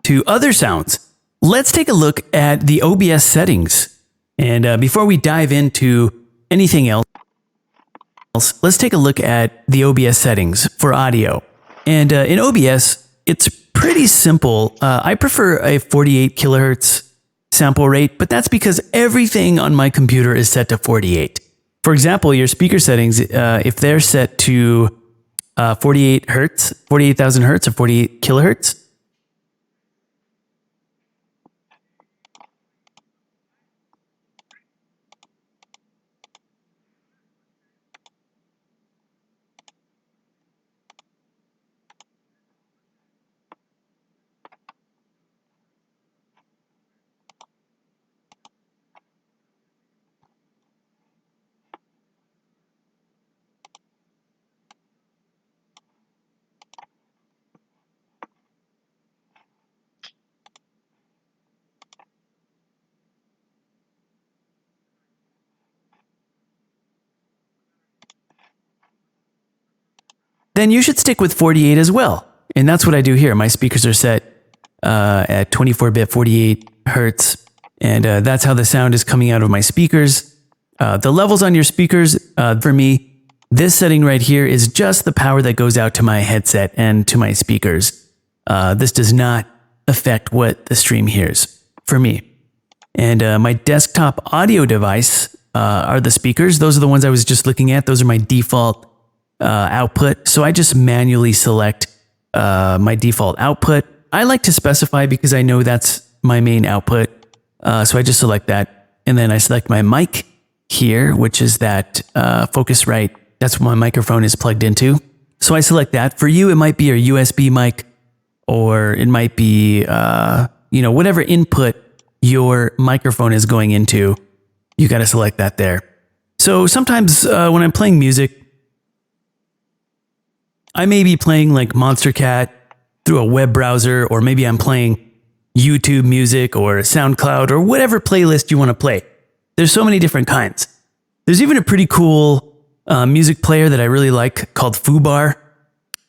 to other sounds. Let's take a look at the OBS settings. And before we dive into anything else, let's take a look at the OBS settings for audio. And in OBS, it's pretty simple. I prefer a 48 kilohertz sample rate, but that's because everything on my computer is set to 48. For example, your speaker settings, if they're set to 48 hertz, 48,000 hertz or 48 kilohertz, then you should stick with 48 as well. And that's what I do here. My speakers are set at 24-bit 48 hertz, and that's how the sound is coming out of my speakers. The levels on your speakers, for me, this setting right here is just the power that goes out to my headset and to my speakers. This does not affect what the stream hears for me. And my desktop audio device are the speakers. Those are the ones I was just looking at. Those are my default output. So I just manually select my default output. I like to specify because I know that's my main output. So I just select that. And then I select my mic here, which is that Focusrite. That's what my microphone is plugged into. So I select that. For you, it might be your USB mic, or it might be, whatever input your microphone is going into. You got to select that there. So sometimes when I'm playing music, I may be playing like Monstercat through a web browser, or maybe I'm playing YouTube music or SoundCloud or whatever playlist you want to play. There's so many different kinds. There's even a pretty cool music player that I really like called Fubar.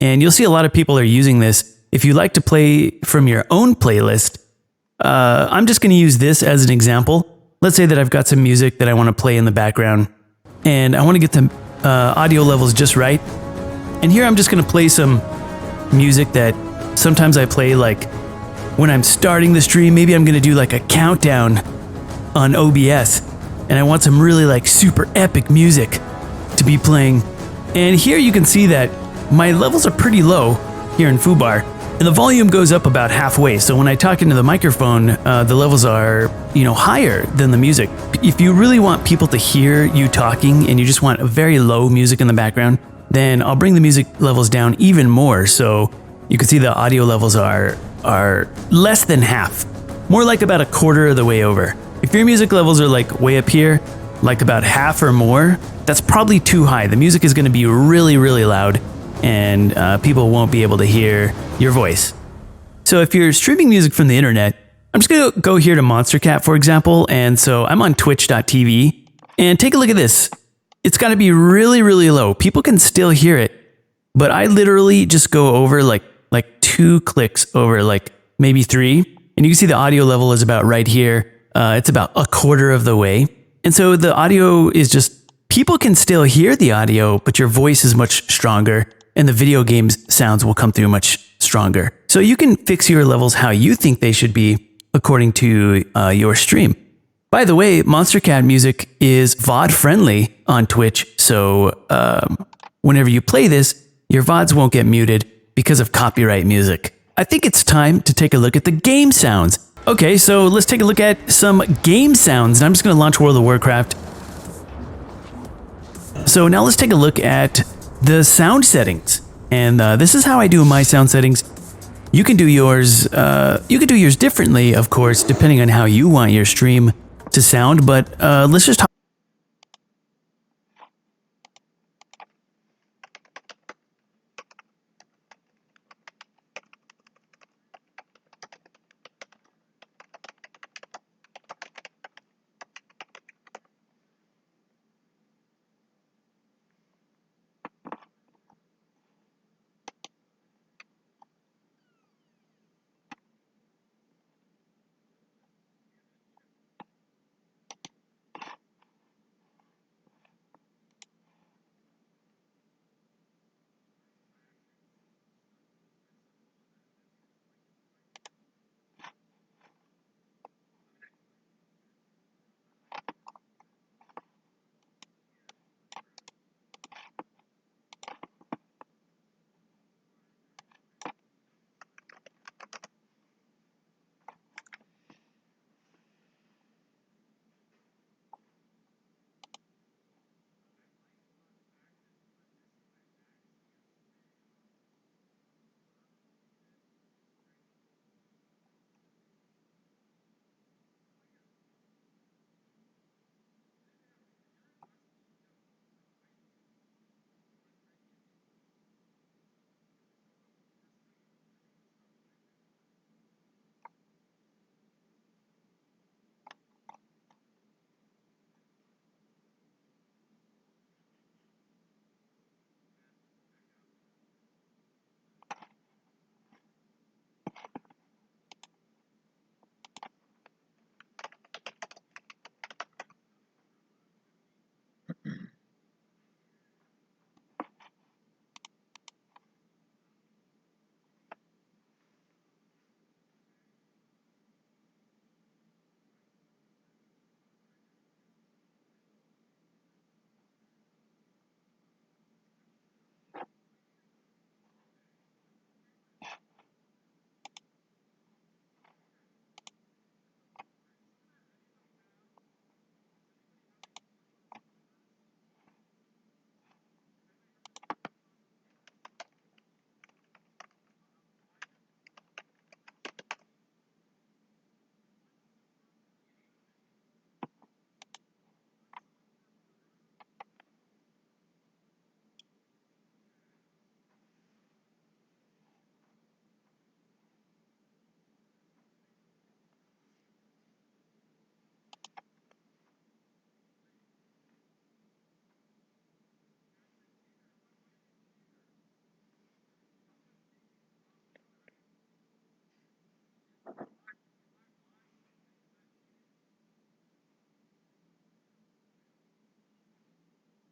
And you'll see a lot of people are using this. If you like to play from your own playlist, I'm just going to use this as an example. Let's say that I've got some music that I want to play in the background, and I want to get the audio levels just right. And here I'm just going to play some music that sometimes I play like when I'm starting the stream. Maybe I'm going to do like a countdown on OBS, and I want some really like super epic music to be playing. And here you can see that my levels are pretty low here in Fubar, and the volume goes up about halfway. So when I talk into the microphone, the levels are, higher than the music. If you really want people to hear you talking and you just want a very low music in the background, then I'll bring the music levels down even more. So you can see the audio levels are less than half, more like about a quarter of the way over. If your music levels are like way up here, like about half or more, that's probably too high. The music is going to be really, really loud, and people won't be able to hear your voice. So if you're streaming music from the internet, I'm just going to go here to Monstercat, for example. And so I'm on twitch.tv, and take a look at this. It's got to be really, really low. People can still hear it, but I literally just go over like 2 clicks over, like maybe 3. And you can see the audio level is about right here. It's about a quarter of the way. And so the audio is just, people can still hear the audio, but your voice is much stronger, and the video games sounds will come through much stronger. So you can fix your levels how you think they should be according to your stream. By the way, Monstercat music is VOD friendly on Twitch. So whenever you play this, your VODs won't get muted because of copyright music. I think it's time to take a look at the game sounds. Okay, so let's take a look at some game sounds. And I'm just going to launch World of Warcraft. So now let's take a look at the sound settings. And this is how I do my sound settings. You can do yours differently, of course, depending on how you want your stream to sound. But let's just talk.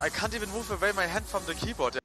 I can't even move away my hand from the keyboard.